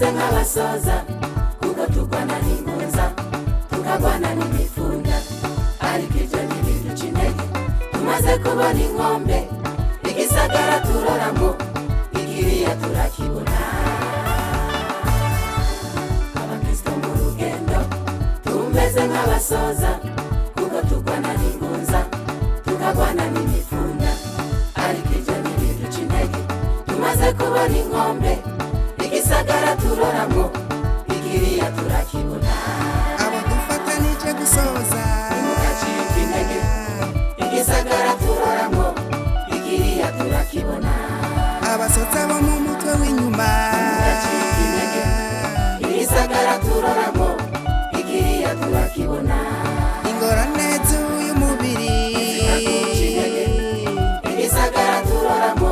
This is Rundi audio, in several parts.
tumeze nk'abasoza kuko turwana n'inkunza tukagwana n'imifunda ariko ibyo ntibiduca intege tumaze kubona inkombe igisagara turoramo ikiriya turakibona abakristo mu rugendo tumeze nk'abasoza kuko turwana n'inkunza tukagwana n'imifunda ariko ibyo ntibiduca intege tumaze kubona inkombe igisagara turoramo ikiriya turakibona abo dufatanije gusoza mugacika intege igisagara turoramo ikiriya turakibona abasoza bo mu mutwe w'inyuma mugacika intege igisagara turoramo ikiriya turakibona ingorane z'umubiri zikaguca intege igisagara turoramo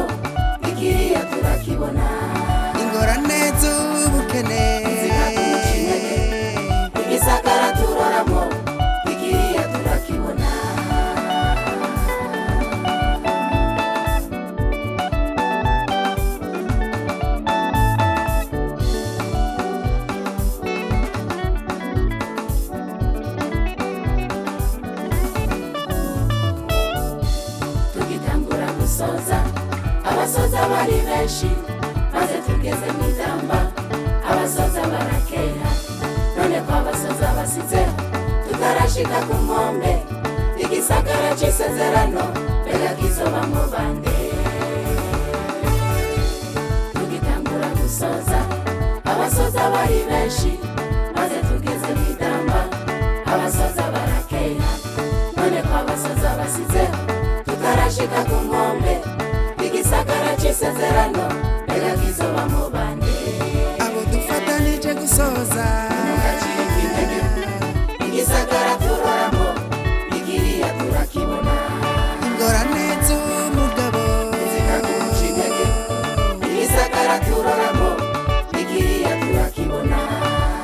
ikiriya turakibona ingorane z'ubukene zikaguca intege igisagara turoramo ikiriya turakibona tugitangura gusoza abasoza bari benshi maze tugeze mu idamba abasoza barakera none ko abasoza basize tutarashika ku nkombe igisagara c'isezerano mbega kizobamwo bande tugitangura gusoza abasoza bari benshi maze tugeze mu idamba abasoza barakera none ko abasoza basize tutarashika ku nkombe igisagara c'isezerano mbega kizobamwo bande abo dufatanije gusoza mugacika intege igisagara turoramo ikiriya turakibona ingorane z'umugabo zikaguca intege igisagara turoramo ikiriya turakibona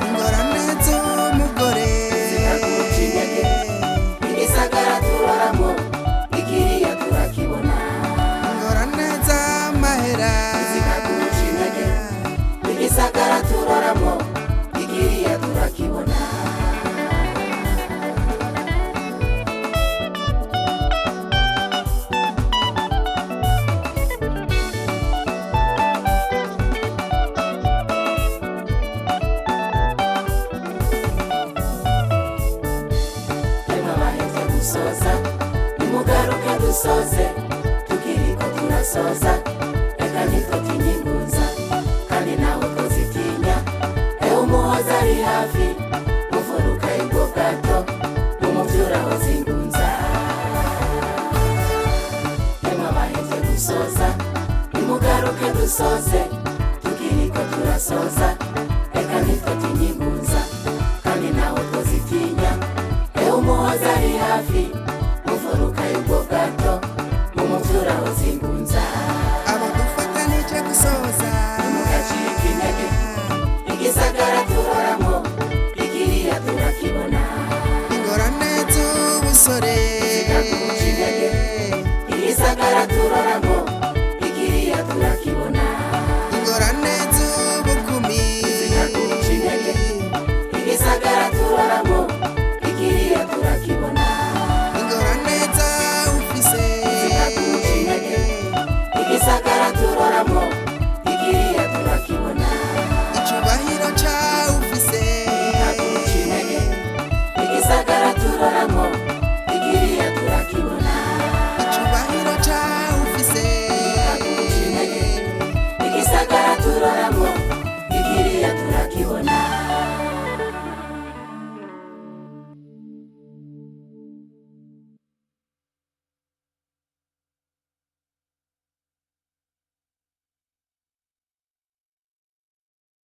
ingorane z'umugore zikaguca intege igisagara turoramo ikiriya turakibona ingorane z'amahera zikaguca intege igisagara turoramo ikiriya turakibona Emwe abaheze gusoza nimugaruke dusoze tukiriko turasoza reka ntitwotinye ingunza kandi nawe tuzitinya ewe umuhoza ari hafi mufuruka y'ubwo bwato mumuvyuraho zingunza emwe abaheze gusoza nimugaruke dusoze tukiriko turasoza reka ntitwotinye ingunza kandi nawe tuzitinya ewe umuhoza ari hafi mufuruka y'ubwo bwato mumuvyuraho zingunza abo dufatanije gusoza mugacika intege igisagara turoramo ikiriya turakibona ingorane z'ubusore zikaguca intege igisagara turoramo